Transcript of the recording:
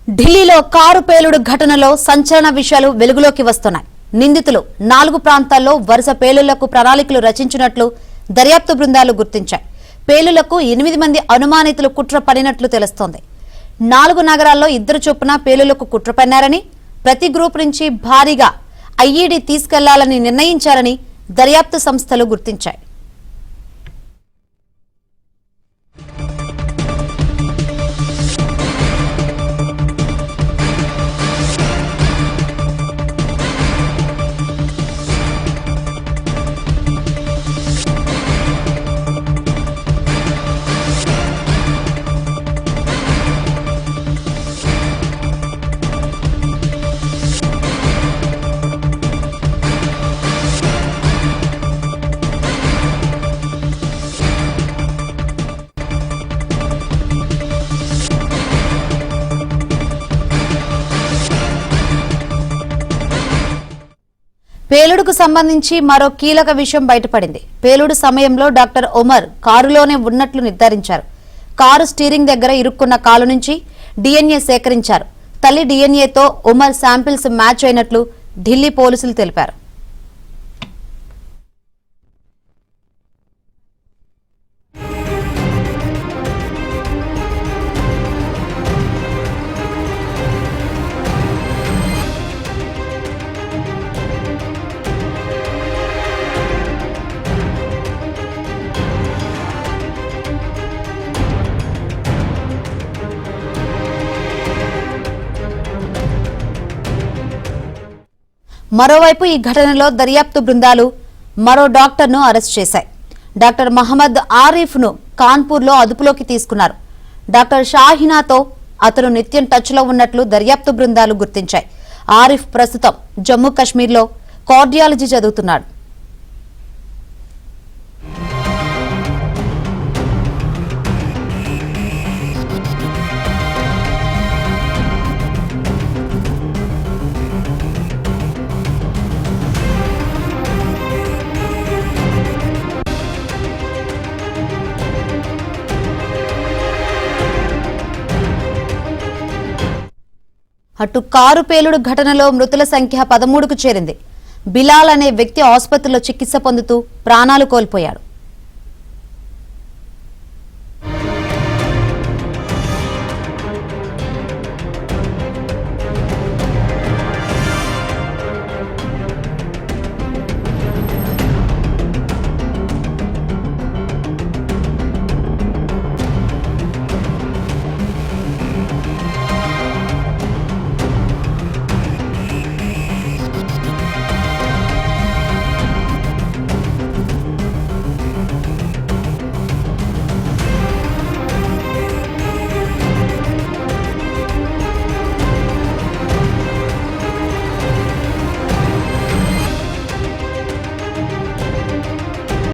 ఢిల్లీలో కారు పేలుడు ఘటనలో సంచలన విషయాలు వెలుగులోకి వస్తున్నాయి. నిందితులు 4 ప్రాంతాల్లో వరుస పేలుళ్లకు ప్రణాళికలు రచించినట్లు దర్యాప్తు బృందాలు గుర్తించాయి. పేలుళ్లకు 8 మంది అనుమానితులు కుట్ర పడినట్లు తెలుస్తోంది. 4 నగరాల్లో 2 చొప్పున పేలుళ్లకు కుట్ర పన్నారని, ప్రతి గ్రూప్ నుంచి భారీగా ఐఈడీ తీసుకెళ్లాలని నిర్ణయించారని దర్యాప్తు సంస్థలు గుర్తించాయి. పేలుడుకు సంబంధించి మరో కీలక విషయం బయటపడింది. పేలుడు సమయంలో డాక్టర్ ఒమర్ కారులోనే ఉన్నట్లు నిర్ధారించారు. కారు స్టీరింగ్ దగ్గర ఇరుక్కున్న కాలు నుంచి డిఎన్ఏ సేకరించారు. తల్లి డిఎన్ఏతో ఒమర్ శాంపిల్స్ మ్యాచ్ అయినట్లు ఢిల్లీ పోలీసులు తెలిపారు. మరోవైపు ఈ ఘటనలో దర్యాప్తు బృందాలు మరో డాక్టర్ను అరెస్ట్ చేశాయి. డాక్టర్ మహమ్మద్ ఆరిఫ్ ను కాన్పూర్లో అదుపులోకి తీసుకున్నారు. డాక్టర్ షాహినాతో అతను నిత్యం టచ్లో ఉన్నట్లు దర్యాప్తు బృందాలు గుర్తించాయి. ఆరిఫ్ ప్రస్తుతం జమ్మూ కాశ్మీర్లో కార్డియాలజీ చదువుతున్నాడు. అటు కారు పేలుడు ఘటనలో మృతుల సంఖ్య 13కు చేరింది. బిలాల్ అనే వ్యక్తి ఆసుపత్రిలో చికిత్స పొందుతూ ప్రాణాలు కోల్పోయాడు.